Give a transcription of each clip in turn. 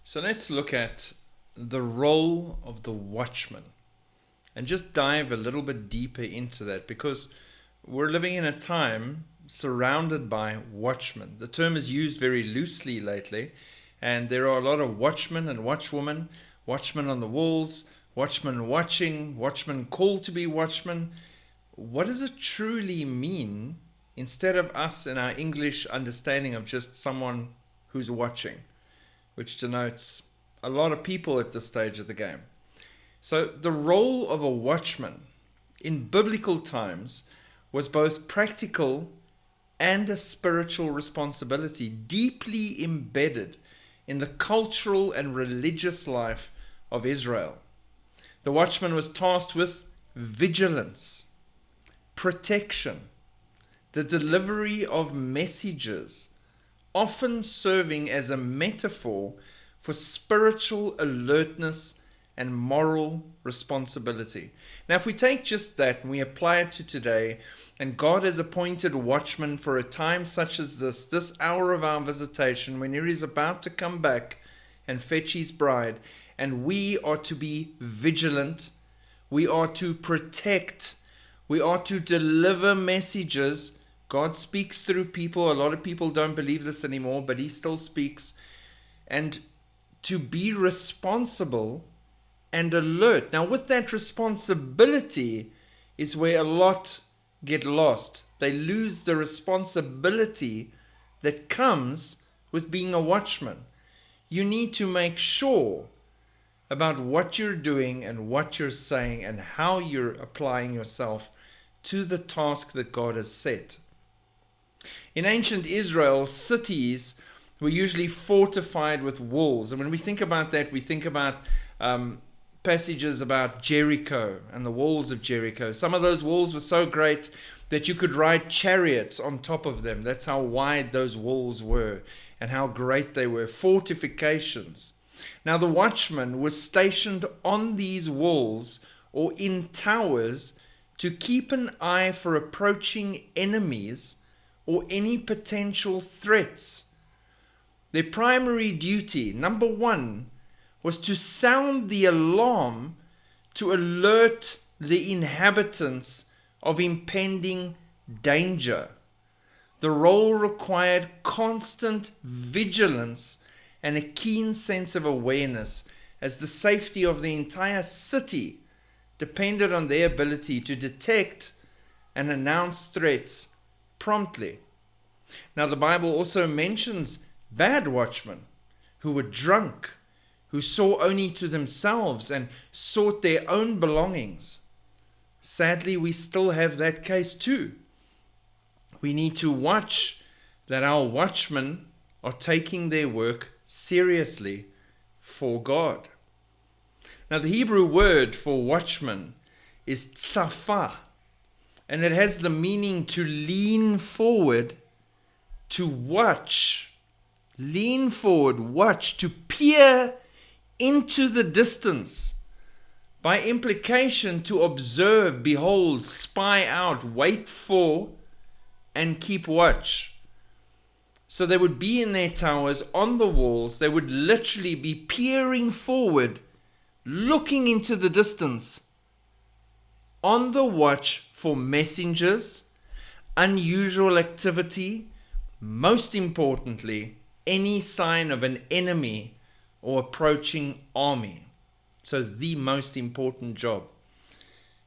So let's look at the role of the watchman and just dive a little bit deeper into that, because we're living in a time surrounded by watchmen. The term is used very loosely lately, and there are a lot of watchmen and watchwomen, watchmen on the walls, watchmen watching, watchmen called to be watchmen. What does it truly mean, instead of us in our English understanding of just someone who's watching, which denotes a lot of people at this stage of the game? So the role of a watchman in biblical times was both practical and a spiritual responsibility, deeply embedded in the cultural and religious life of Israel. The watchman was tasked with vigilance, protection, the delivery of messages, often serving as a metaphor for spiritual alertness and moral responsibility. Now, if we take just that and we apply it to today, and God has appointed watchmen for a time such as this hour of our visitation, when He is about to come back and fetch His bride, and we are to be vigilant, we are to protect, we are to deliver messages. God speaks through people. A lot of people don't believe this anymore, but He still speaks. And to be responsible and alert. Now, with that responsibility is where a lot get lost. They lose the responsibility that comes with being a watchman. You need to make sure about what you're doing and what you're saying and how you're applying yourself to the task that God has set. In ancient Israel, cities were usually fortified with walls. And when we think about that, we think about passages about Jericho and the walls of Jericho. Some of those walls were so great that you could ride chariots on top of them. That's how wide those walls were and how great they were. Fortifications. Now, the watchman was stationed on these walls or in towers to keep an eye for approaching enemies or any potential threats. Their primary duty, number one, was to sound the alarm to alert the inhabitants of impending danger. The role required constant vigilance and a keen sense of awareness, as the safety of the entire city depended on their ability to detect and announce threats promptly. Now, the Bible also mentions bad watchmen who were drunk, who saw only to themselves and sought their own belongings. Sadly, we still have that case too. We need to watch that our watchmen are taking their work seriously for God. Now, the Hebrew word for watchman is tsafa, and it has the meaning to lean forward, to watch. Lean forward, watch, to peer into the distance. By implication, to observe, behold, spy out, wait for, and keep watch. So they would be in their towers, on the walls. They would literally be peering forward, looking into the distance, on the watch for messengers, unusual activity, most importantly, any sign of an enemy or approaching army. So the most important job.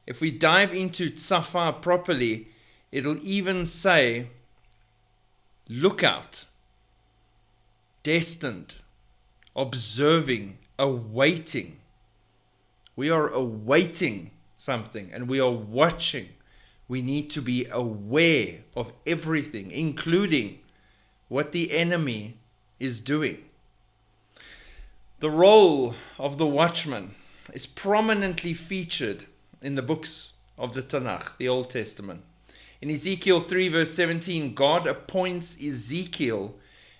If we dive into Tsafa properly, it'll even say lookout, destined, observing, awaiting. We are awaiting something and we are watching. We need to be aware of everything, including what the enemy is doing. The role of the watchman is prominently featured in the books of the Tanakh, the Old Testament. In Ezekiel 3 verse 17, God appoints Ezekiel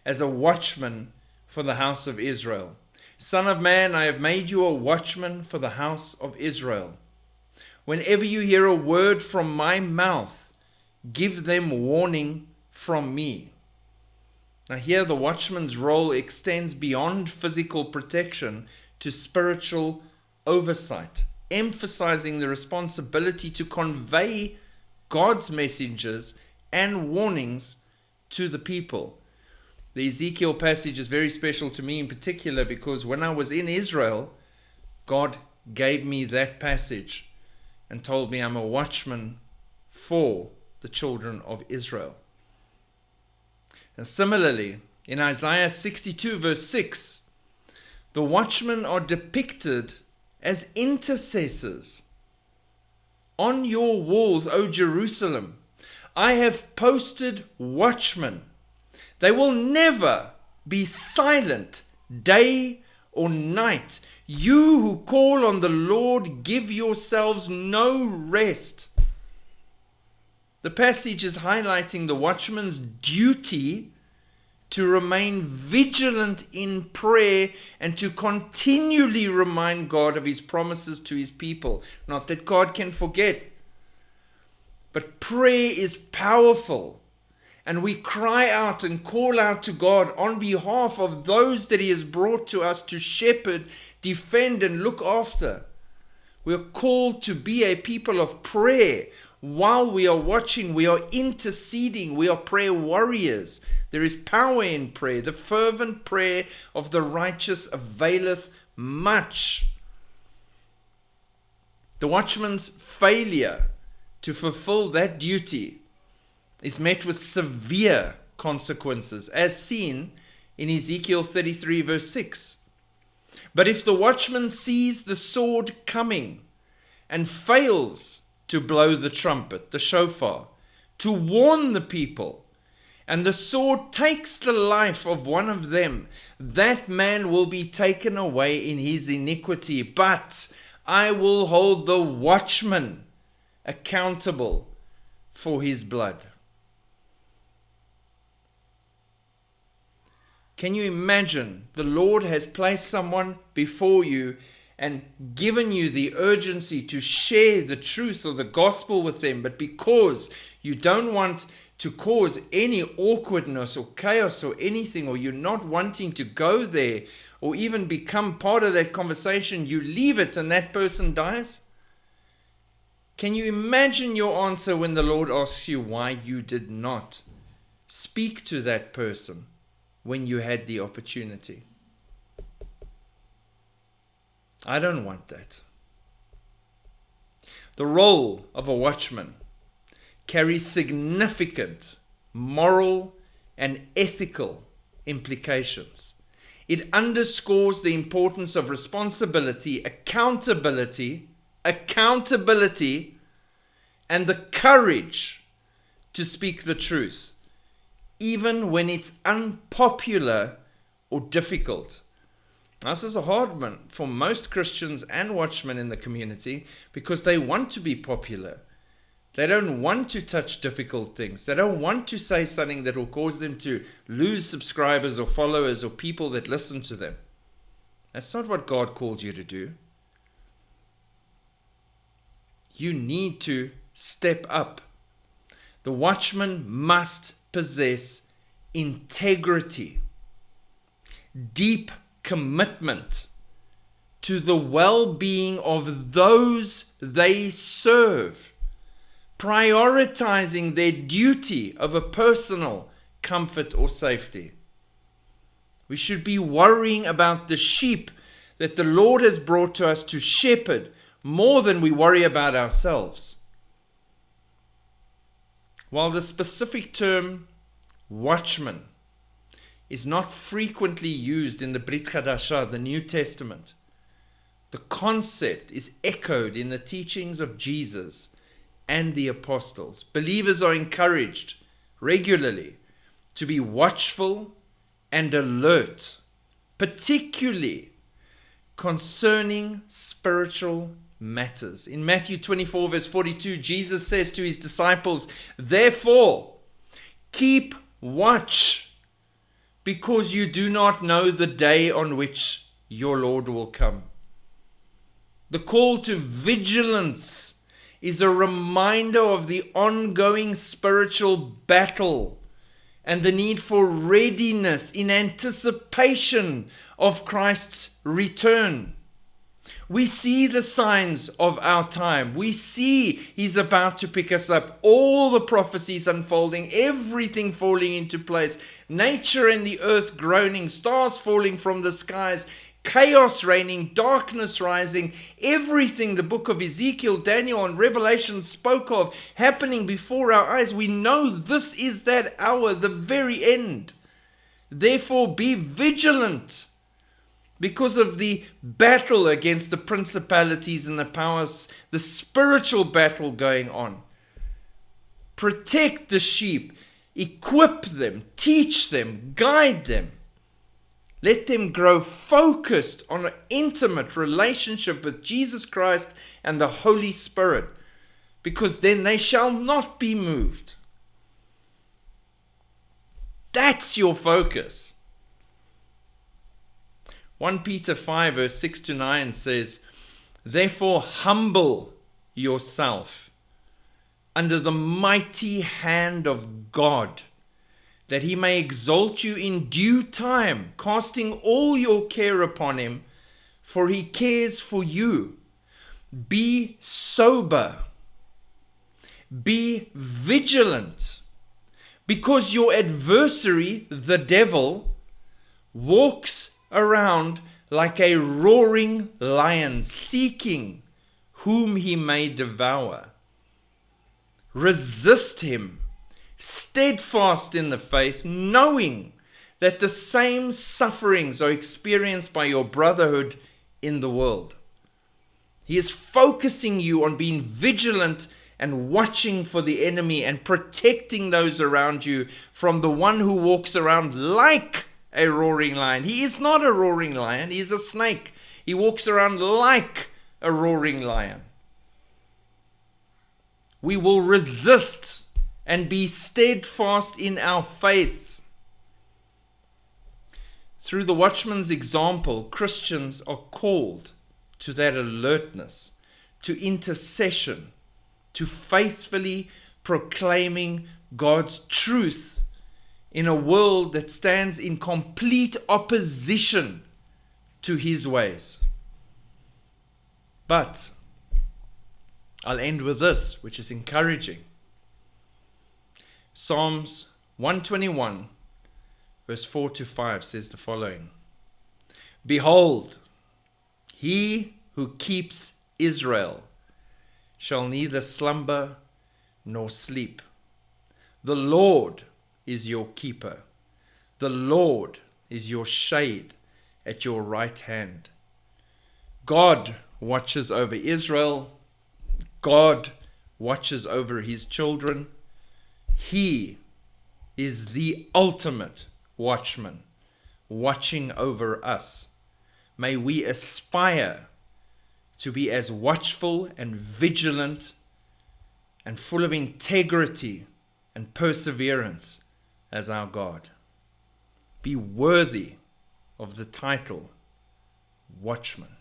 as a watchman for the house of Israel. Son of man, I have made you a watchman for the house of Israel. Whenever you hear a word from my mouth, give them warning from me. Now here the watchman's role extends beyond physical protection to spiritual oversight, emphasizing the responsibility to convey God's messages and warnings to the people. The Ezekiel passage is very special to me in particular because when I was in Israel, God gave me that passage and told me I'm a watchman for the children of Israel. And similarly, in Isaiah 62 verse 6, the watchmen are depicted as intercessors. On your walls, O Jerusalem, I have posted watchmen. They will never be silent day or night. You who call on the Lord, give yourselves no rest. The passage is highlighting the watchman's duty to remain vigilant in prayer and to continually remind God of his promises to his people. Not that God can forget, but prayer is powerful. And we cry out and call out to God on behalf of those that he has brought to us to shepherd, defend, and look after. We are called to be a people of prayer. While we are watching, we are interceding. We are prayer warriors. There is power in prayer. The fervent prayer of the righteous availeth much. The watchman's failure to fulfill that duty is met with severe consequences, as seen in Ezekiel 33 verse 6. But if the watchman sees the sword coming and fails to blow the trumpet, the shofar, to warn the people, and the sword takes the life of one of them, that man will be taken away in his iniquity. But I will hold the watchman accountable for his blood. Can you imagine the Lord has placed someone before you and given you the urgency to share the truth of the gospel with them, but because you don't want to cause any awkwardness or chaos or anything, or you're not wanting to go there or even become part of that conversation, you leave it and that person dies? Can you imagine your answer when the Lord asks you why you did not speak to that person when you had the opportunity? I don't want that. The role of a watchman carries significant moral and ethical implications. It underscores the importance of responsibility, accountability, and the courage to speak the truth, even when it's unpopular or difficult. This is a hard one for most Christians and watchmen in the community because they want to be popular. They don't want to touch difficult things. They don't want to say something that will cause them to lose subscribers or followers or people that listen to them. That's not what God called you to do. You need to step up. The watchman must possess integrity, deep commitment to the well-being of those they serve, prioritizing their duty over personal comfort or safety. We should be worrying about the sheep that the Lord has brought to us to shepherd more than we worry about ourselves. While the specific term watchman is not frequently used in the Brit Chadashah, the New Testament, the concept is echoed in the teachings of Jesus and the apostles. Believers are encouraged regularly to be watchful and alert, particularly concerning spiritual matters. In Matthew 24 verse 42, Jesus says to his disciples, "Therefore, keep watch, because you do not know the day on which your Lord will come." The call to vigilance is a reminder of the ongoing spiritual battle and the need for readiness in anticipation of Christ's return. We see the signs of our time. We see He's about to pick us up. All the prophecies unfolding, everything falling into place. Nature and the earth groaning, stars falling from the skies, chaos reigning, darkness rising. Everything the book of Ezekiel, Daniel, and Revelation spoke of happening before our eyes. We know this is that hour, the very end. Therefore, be vigilant, because of the battle against the principalities and the powers, the spiritual battle going on. Protect the sheep, equip them, teach them, guide them. Let them grow focused on an intimate relationship with Jesus Christ and the Holy Spirit, because then they shall not be moved. That's your focus. 1 Peter 5 verse 6 to 9 says, "Therefore humble yourself under the mighty hand of God, that He may exalt you in due time, casting all your care upon Him, for He cares for you. Be sober, be vigilant, because your adversary, the devil, walks around like a roaring lion, seeking whom he may devour. Resist him, steadfast in the faith, knowing that the same sufferings are experienced by your brotherhood in the world." He is focusing you on being vigilant and watching for the enemy and protecting those around you from the one who walks around like a roaring lion. He is not a roaring lion. He is a snake. He walks around like a roaring lion. We will resist and be steadfast in our faith. Through the Watchman's example, Christians are called to that alertness, to intercession, to faithfully proclaiming God's truth in a world that stands in complete opposition to His ways. But I'll end with this, which is encouraging. Psalms 121 verse 4 to 5 says the following: "Behold, He who keeps Israel shall neither slumber nor sleep. The Lord is your keeper. The Lord is your shade at your right hand." God watches over Israel. God watches over His children. He is the ultimate watchman, watching over us. May we aspire to be as watchful and vigilant and full of integrity and perseverance as our God. Be worthy of the title Watchman.